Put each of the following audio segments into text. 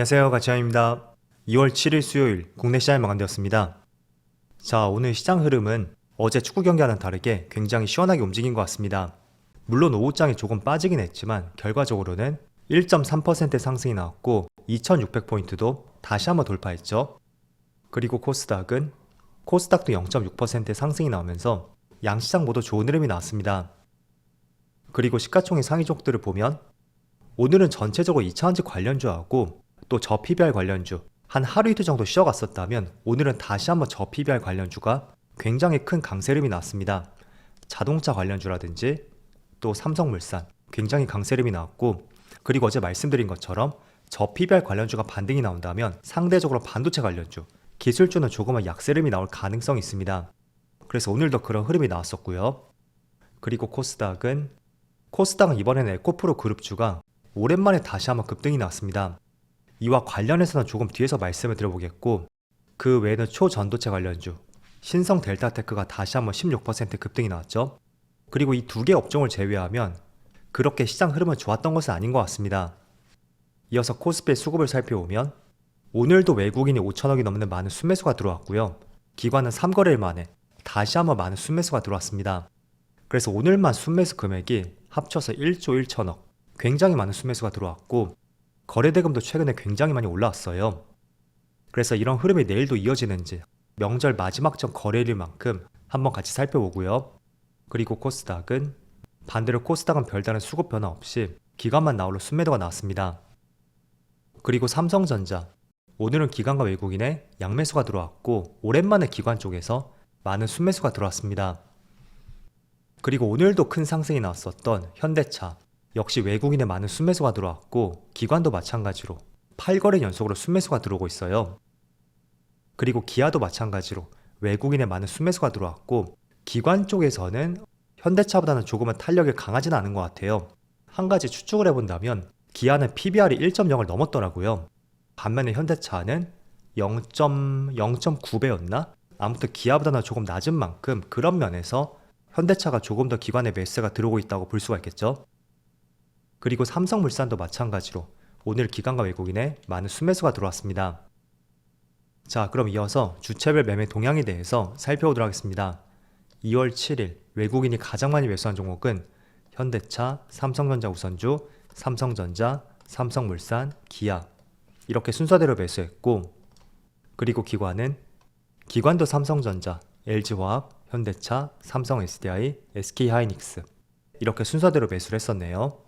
안녕하세요, 가치현입니다. 2월 7일 수요일 국내 시장이 마감되었습니다. 자, 오늘 시장 흐름은 어제 축구 경기와는 다르게 굉장히 시원하게 움직인 것 같습니다. 물론 오후장이 조금 빠지긴 했지만 결과적으로는 1.3% 상승이 나왔고 2600포인트도 다시 한번 돌파했죠. 그리고 코스닥도 0.6% 상승이 나오면서 양시장 모두 좋은 흐름이 나왔습니다. 그리고 시가총액 상위 종목들을 보면 오늘은 전체적으로 2차전지 관련주하고 또 저PBR 관련주 한 하루 이틀 정도 쉬어갔었다면 오늘은 다시 한번 저PBR 관련주가 굉장히 큰 강세 흐름이 나왔습니다. 자동차 관련주라든지 또 삼성물산 굉장히 강세 흐름이 나왔고, 그리고 어제 말씀드린 것처럼 저PBR 관련주가 반등이 나온다면 상대적으로 반도체 관련주, 기술주는 조금은 약세 흐름이 나올 가능성이 있습니다. 그래서 오늘도 그런 흐름이 나왔었고요. 그리고 코스닥은 이번에는 에코프로 그룹주가 오랜만에 다시 한번 급등이 나왔습니다. 이와 관련해서는 조금 뒤에서 말씀을 드려보겠고, 그 외에는 초전도체 관련주 신성 델타테크가 다시 한번 16% 급등이 나왔죠. 그리고 이 두 개 업종을 제외하면 그렇게 시장 흐름은 좋았던 것은 아닌 것 같습니다. 이어서 코스피의 수급을 살펴보면 오늘도 외국인이 5천억이 넘는 많은 순매수가 들어왔고요. 기관은 3거래일 만에 다시 한번 많은 순매수가 들어왔습니다. 그래서 오늘만 순매수 금액이 합쳐서 1조 1천억, 굉장히 많은 순매수가 들어왔고 거래대금도 최근에 굉장히 많이 올라왔어요. 그래서 이런 흐름이 내일도 이어지는지 명절 마지막 전 거래일인 만큼 한번 같이 살펴보고요. 그리고 반대로 코스닥은 별다른 수급 변화 없이 기관만 나홀로 순매도가 나왔습니다. 그리고 삼성전자, 오늘은 기관과 외국인의 양매수가 들어왔고 오랜만에 기관 쪽에서 많은 순매수가 들어왔습니다. 그리고 오늘도 큰 상승이 나왔었던 현대차, 역시 외국인의 많은 순매수가 들어왔고 기관도 마찬가지로 8거래 연속으로 순매수가 들어오고 있어요. 그리고 기아도 마찬가지로 외국인의 많은 순매수가 들어왔고 기관 쪽에서는 현대차보다는 조금은 탄력이 강하지는 않은 것 같아요. 한 가지 추측을 해본다면 기아는 PBR이 1.0을 넘었더라고요. 반면에 현대차는 0.9배였나? 아무튼 기아보다는 조금 낮은 만큼 그런 면에서 현대차가 조금 더 기관의 매수가 들어오고 있다고 볼 수가 있겠죠. 그리고 삼성물산도 마찬가지로 오늘 기관과 외국인의 많은 순매수가 들어왔습니다. 자, 그럼 이어서 주체별 매매 동향에 대해서 살펴보도록 하겠습니다. 2월 7일 외국인이 가장 많이 매수한 종목은 현대차, 삼성전자 우선주, 삼성전자, 삼성물산, 기아 이렇게 순서대로 매수했고, 그리고 기관도 삼성전자, LG화학, 현대차, 삼성 SDI, SK하이닉스 이렇게 순서대로 매수를 했었네요.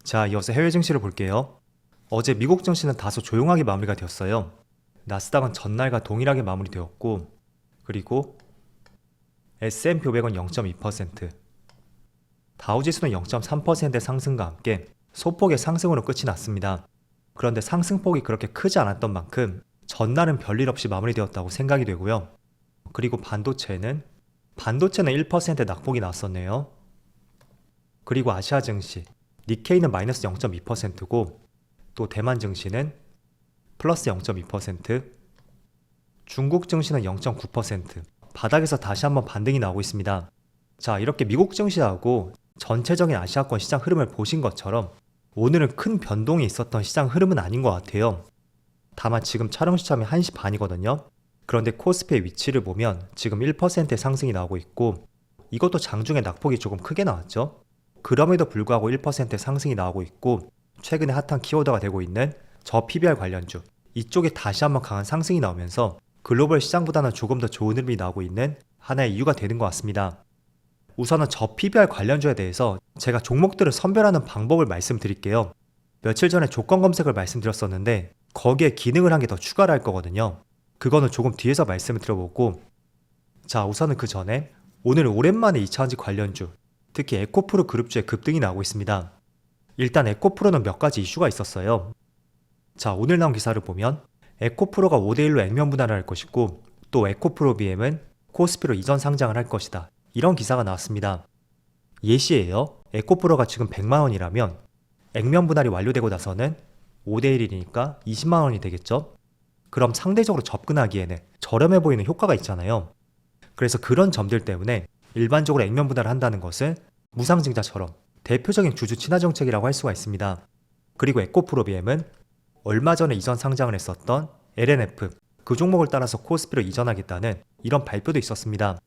자, 이어서 해외 증시를 볼게요. 어제 미국 증시는 다소 조용하게 마무리가 되었어요. 나스닥은 전날과 동일하게 마무리되었고, 그리고 S&P 500은 0.2%, 다우지수는 0.3%의 상승과 함께 소폭의 상승으로 끝이 났습니다. 그런데 상승폭이 그렇게 크지 않았던 만큼 전날은 별일 없이 마무리되었다고 생각이 되고요. 그리고 반도체는 1% 낙폭이 나왔었네요. 그리고 아시아 증시 니케이는 마이너스 0.2%고 또 대만 증시는 플러스 0.2%, 중국 증시는 0.9%, 바닥에서 다시 한번 반등이 나오고 있습니다. 자, 이렇게 미국 증시하고 전체적인 아시아권 시장 흐름을 보신 것처럼 오늘은 큰 변동이 있었던 시장 흐름은 아닌 것 같아요. 다만 지금 촬영 시점이 1시 반이거든요. 그런데 코스피의 위치를 보면 지금 1%의 상승이 나오고 있고 이것도 장중에 낙폭이 조금 크게 나왔죠. 그럼에도 불구하고 1%의 상승이 나오고 있고 최근에 핫한 키워드가 되고 있는 저PBR 관련주 이쪽에 다시 한번 강한 상승이 나오면서 글로벌 시장보다는 조금 더 좋은 흐름이 나오고 있는 하나의 이유가 되는 것 같습니다. 우선은 저PBR 관련주에 대해서 제가 종목들을 선별하는 방법을 말씀드릴게요. 며칠 전에 조건 검색을 말씀드렸었는데 거기에 기능을 한 개 더 추가를 할 거거든요. 그거는 조금 뒤에서 말씀을 드려보고, 자, 우선은 그 전에 오늘 오랜만에 2차전지 관련주, 특히 에코프로 그룹주의 급등이 나오고 있습니다. 일단 에코프로는 몇 가지 이슈가 있었어요. 자, 오늘 나온 기사를 보면 에코프로가 5대1로 액면 분할을 할 것이고 또 에코프로 BM은 코스피로 이전 상장을 할 것이다, 이런 기사가 나왔습니다. 예시예요. 에코프로가 지금 100만원이라면 액면 분할이 완료되고 나서는 5대1이니까 20만원이 되겠죠. 그럼 상대적으로 접근하기에는 저렴해 보이는 효과가 있잖아요. 그래서 그런 점들 때문에 일반적으로 액면 분할을 한다는 것은 무상증자처럼 대표적인 주주 친화 정책이라고 할 수가 있습니다. 그리고 에코프로비엠은 얼마 전에 이전 상장을 했었던 LNF, 그 종목을 따라서 코스피로 이전하겠다는 이런 발표도 있었습니다.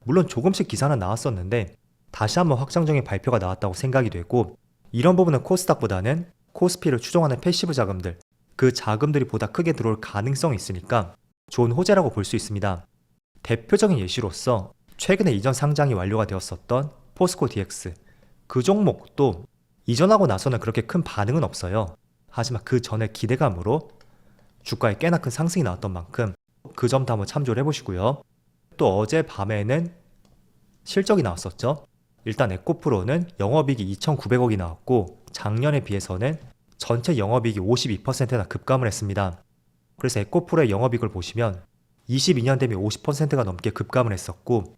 물론 조금씩 기사는 나왔었는데 다시 한번 확정적인 발표가 나왔다고 생각이 되고, 이런 부분은 코스닥보다는 코스피를 추종하는 패시브 자금들, 그 자금들이 보다 크게 들어올 가능성이 있으니까 좋은 호재라고 볼 수 있습니다. 대표적인 예시로서 최근에 이전 상장이 완료가 되었었던 포스코 DX, 그 종목도 이전하고 나서는 그렇게 큰 반응은 없어요. 하지만 그 전에 기대감으로 주가에 꽤나 큰 상승이 나왔던 만큼 그 점도 한번 참조를 해보시고요. 또 어제 밤에는 실적이 나왔었죠. 일단 에코프로는 영업이익이 2,900억이 나왔고 작년에 비해서는 전체 영업이익이 52%나 급감을 했습니다. 그래서 에코프로의 영업이익을 보시면 22년 대비 50%가 넘게 급감을 했었고,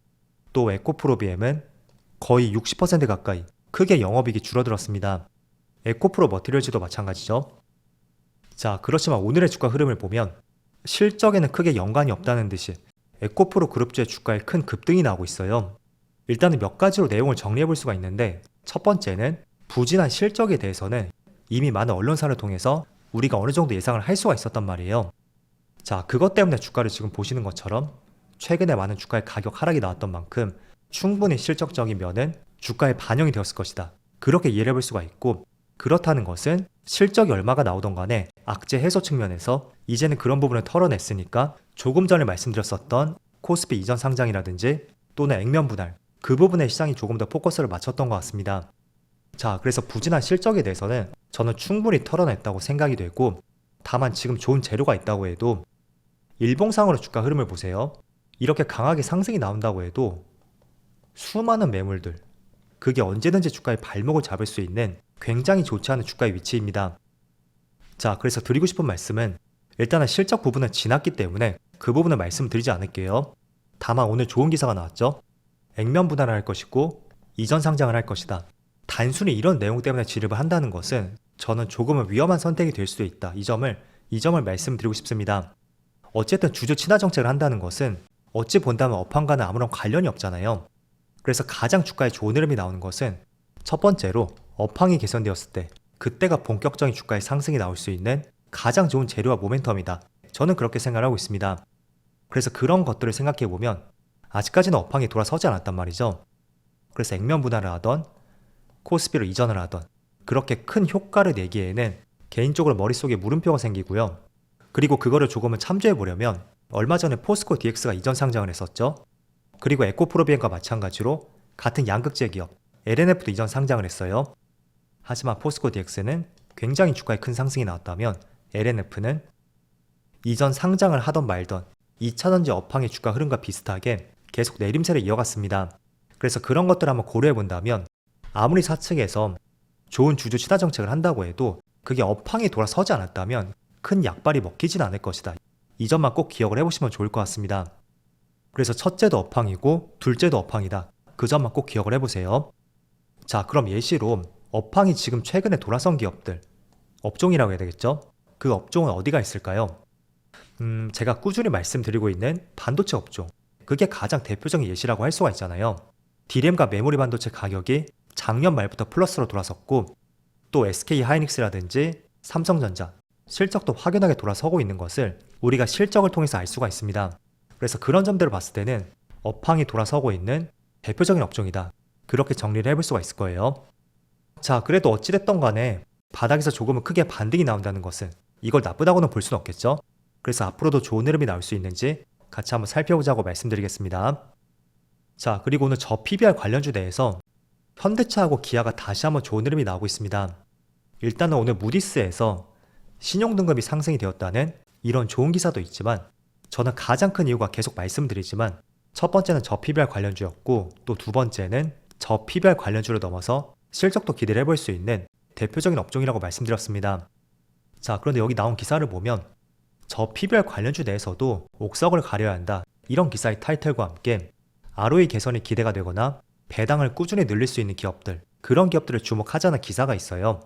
또 에코프로비엠은 거의 60% 가까이 크게 영업이익이 줄어들었습니다. 에코프로 머티리얼즈도 마찬가지죠. 자, 그렇지만 오늘의 주가 흐름을 보면 실적에는 크게 연관이 없다는 듯이 에코프로 그룹주의 주가에 큰 급등이 나오고 있어요. 일단은 몇 가지로 내용을 정리해 볼 수가 있는데, 첫 번째는 부진한 실적에 대해서는 이미 많은 언론사를 통해서 우리가 어느 정도 예상을 할 수가 있었단 말이에요. 자, 그것 때문에 주가를 지금 보시는 것처럼 최근에 많은 주가의 가격 하락이 나왔던 만큼 충분히 실적적인 면은 주가에 반영이 되었을 것이다, 그렇게 이해를 해볼 수가 있고, 그렇다는 것은 실적이 얼마가 나오던 간에 악재 해소 측면에서 이제는 그런 부분을 털어냈으니까 조금 전에 말씀드렸었던 코스피 이전 상장이라든지 또는 액면 분할, 그 부분에 시장이 조금 더 포커스를 맞췄던 것 같습니다. 자, 그래서 부진한 실적에 대해서는 저는 충분히 털어냈다고 생각이 되고, 다만 지금 좋은 재료가 있다고 해도 일봉상으로 주가 흐름을 보세요. 이렇게 강하게 상승이 나온다고 해도 수많은 매물들, 그게 언제든지 주가의 발목을 잡을 수 있는 굉장히 좋지 않은 주가의 위치입니다. 자, 그래서 드리고 싶은 말씀은 일단은 실적 부분은 지났기 때문에 그 부분은 말씀드리지 않을게요. 다만 오늘 좋은 기사가 나왔죠. 액면 분할을 할 것이고 이전 상장을 할 것이다. 단순히 이런 내용 때문에 지급을 한다는 것은 저는 조금은 위험한 선택이 될 수도 있다, 이 점을 말씀드리고 싶습니다. 어쨌든 주주 친화 정책을 한다는 것은 어찌 본다면 업황과는 아무런 관련이 없잖아요. 그래서 가장 주가에 좋은 흐름이 나오는 것은 첫 번째로 업황이 개선되었을 때 그때가 본격적인 주가의 상승이 나올 수 있는 가장 좋은 재료와 모멘텀이다, 저는 그렇게 생각하고 있습니다. 그래서 그런 것들을 생각해보면 아직까지는 업황이 돌아서지 않았단 말이죠. 그래서 액면 분할을 하던 코스피로 이전을 하던 그렇게 큰 효과를 내기에는 개인적으로 머릿속에 물음표가 생기고요. 그리고 그거를 조금은 참조해보려면 얼마 전에 포스코 DX가 이전 상장을 했었죠. 그리고 에코프로비엠과 마찬가지로 같은 양극재 기업 LNF도 이전 상장을 했어요. 하지만 포스코 DX는 굉장히 주가에 큰 상승이 나왔다면 LNF는 이전 상장을 하던 말던 2차전지 업황의 주가 흐름과 비슷하게 계속 내림세를 이어갔습니다. 그래서 그런 것들을 한번 고려해 본다면 아무리 사측에서 좋은 주주 친화 정책을 한다고 해도 그게 업황이 돌아서지 않았다면 큰 약발이 먹히진 않을 것이다, 이 점만 꼭 기억을 해보시면 좋을 것 같습니다. 그래서 첫째도 업황이고 둘째도 업황이다, 그 점만 꼭 기억을 해보세요. 자, 그럼 예시로 업황이 지금 최근에 돌아선 기업들, 업종이라고 해야 되겠죠? 그 업종은 어디가 있을까요? 제가 꾸준히 말씀드리고 있는 반도체 업종, 그게 가장 대표적인 예시라고 할 수가 있잖아요. D램과 메모리 반도체 가격이 작년 말부터 플러스로 돌아섰고, 또 SK 하이닉스라든지 삼성전자 실적도 확연하게 돌아서고 있는 것을 우리가 실적을 통해서 알 수가 있습니다. 그래서 그런 점들을 봤을 때는 업황이 돌아서고 있는 대표적인 업종이다, 그렇게 정리를 해볼 수가 있을 거예요. 자, 그래도 어찌됐던 간에 바닥에서 조금은 크게 반등이 나온다는 것은 이걸 나쁘다고는 볼 수는 없겠죠. 그래서 앞으로도 좋은 흐름이 나올 수 있는지 같이 한번 살펴보자고 말씀드리겠습니다. 자, 그리고 오늘 저 PBR 관련주 내에서 현대차하고 기아가 다시 한번 좋은 흐름이 나오고 있습니다. 일단은 오늘 무디스에서 신용등급이 상승이 되었다는 이런 좋은 기사도 있지만, 저는 가장 큰 이유가 계속 말씀드리지만 첫 번째는 저 PBR 관련주였고, 또 두 번째는 저 PBR 관련주를 넘어서 실적도 기대를 해볼 수 있는 대표적인 업종이라고 말씀드렸습니다. 자, 그런데 여기 나온 기사를 보면 저 PBR 관련주 내에서도 옥석을 가려야 한다, 이런 기사의 타이틀과 함께 ROE 개선이 기대가 되거나 배당을 꾸준히 늘릴 수 있는 기업들, 그런 기업들을 주목하자는 기사가 있어요.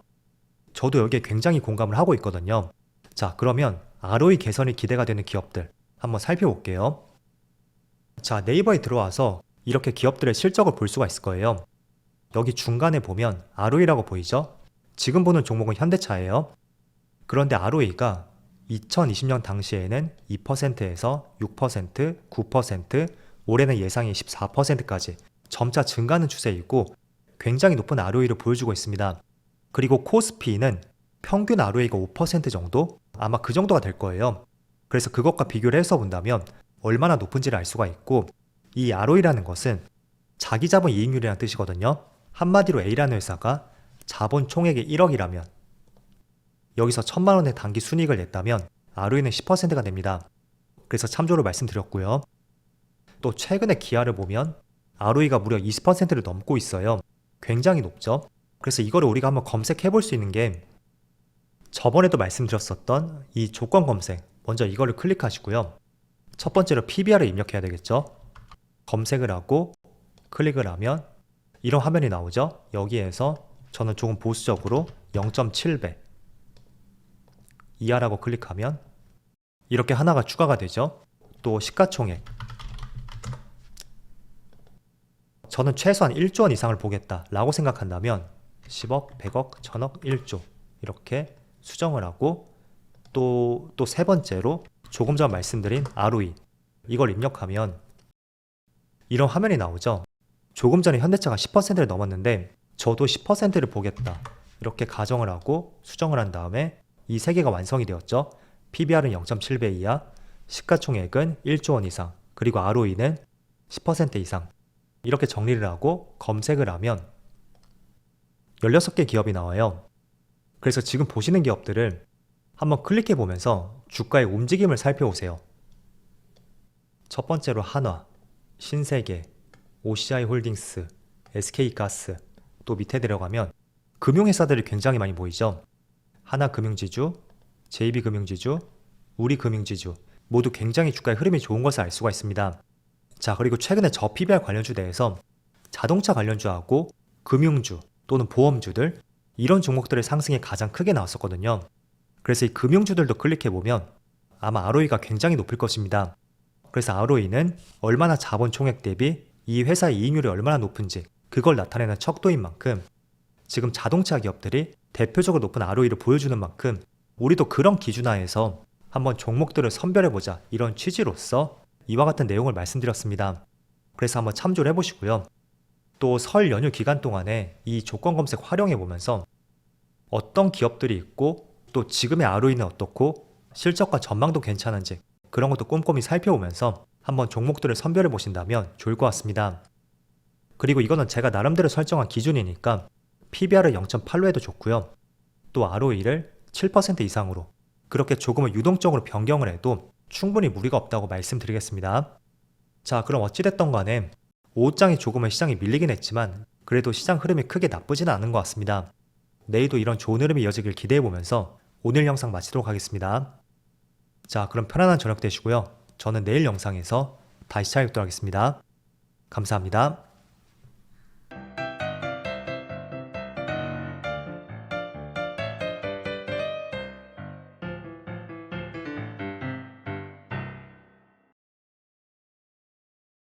저도 여기에 굉장히 공감을 하고 있거든요. 자, 그러면 ROE 개선이 기대가 되는 기업들 한번 살펴볼게요. 자, 네이버에 들어와서 이렇게 기업들의 실적을 볼 수가 있을 거예요. 여기 중간에 보면 ROE라고 보이죠? 지금 보는 종목은 현대차예요. 그런데 ROE가 2020년 당시에는 2%에서 6%, 9%, 올해는 예상이 14%까지 점차 증가하는 추세이고 굉장히 높은 ROE를 보여주고 있습니다. 그리고 코스피는 평균 ROE가 5% 정도? 아마 그 정도가 될 거예요. 그래서 그것과 비교를 해서 본다면 얼마나 높은지를 알 수가 있고, 이 ROE라는 것은 자기 자본 이익률이라는 뜻이거든요. 한마디로 A라는 회사가 자본 총액이 1억이라면 여기서 1,000만 원의 단기 순이익을 냈다면 ROE는 10%가 됩니다. 그래서 참조로 말씀드렸고요. 또 최근에 기아를 보면 ROE가 무려 20%를 넘고 있어요. 굉장히 높죠. 그래서 이거를 우리가 한번 검색해 볼 수 있는 게, 저번에도 말씀드렸었던 이 조건 검색, 먼저 이거를 클릭하시고요. 첫 번째로 PBR을 입력해야 되겠죠. 검색을 하고 클릭을 하면 이런 화면이 나오죠. 여기에서 저는 조금 보수적으로 0.7배 이하라고 클릭하면 이렇게 하나가 추가가 되죠. 또 시가총액, 저는 최소한 1조 원 이상을 보겠다 라고 생각한다면 10억, 100억, 1000억, 1조 이렇게 수정을 하고, 또 세 번째로 조금 전 말씀드린 ROE, 이걸 입력하면 이런 화면이 나오죠. 조금 전에 현대차가 10%를 넘었는데 저도 10%를 보겠다 이렇게 가정을 하고 수정을 한 다음에 이 세 개가 완성이 되었죠. PBR은 0.7배 이하, 시가총액은 1조 원 이상, 그리고 ROE는 10% 이상, 이렇게 정리를 하고 검색을 하면 16개 기업이 나와요. 그래서 지금 보시는 기업들을 한번 클릭해 보면서 주가의 움직임을 살펴보세요. 첫 번째로 한화, 신세계, OCI홀딩스, SK가스, 또 밑에 들어가면 금융회사들이 굉장히 많이 보이죠. 하나금융지주, JB금융지주, 우리금융지주 모두 굉장히 주가의 흐름이 좋은 것을 알 수가 있습니다. 자, 그리고 최근에 저 PBR 관련주 내에서 자동차 관련주하고 금융주 또는 보험주들, 이런 종목들의 상승이 가장 크게 나왔었거든요. 그래서 이 금융주들도 클릭해보면 아마 ROE가 굉장히 높을 것입니다. 그래서 ROE는 얼마나 자본 총액 대비 이 회사의 이익률이 얼마나 높은지 그걸 나타내는 척도인 만큼, 지금 자동차 기업들이 대표적으로 높은 ROE를 보여주는 만큼 우리도 그런 기준하에서 한번 종목들을 선별해보자, 이런 취지로서 이와 같은 내용을 말씀드렸습니다. 그래서 한번 참조를 해보시고요. 또 설 연휴 기간 동안에 이 조건 검색 활용해보면서 어떤 기업들이 있고 또 지금의 ROE는 어떻고 실적과 전망도 괜찮은지 그런 것도 꼼꼼히 살펴보면서 한번 종목들을 선별해 보신다면 좋을 것 같습니다. 그리고 이거는 제가 나름대로 설정한 기준이니까 PBR을 0.8로 해도 좋고요. 또 ROE를 7% 이상으로 그렇게 조금은 유동적으로 변경을 해도 충분히 무리가 없다고 말씀드리겠습니다. 자, 그럼 어찌됐던 간에 오후장이 조금은 시장이 밀리긴 했지만 그래도 시장 흐름이 크게 나쁘지는 않은 것 같습니다. 내일도 이런 좋은 흐름이 이어지길 기대해보면서 오늘 영상 마치도록 하겠습니다. 자, 그럼 편안한 저녁 되시고요. 저는 내일 영상에서 다시 찾아뵙도록 하겠습니다. 감사합니다.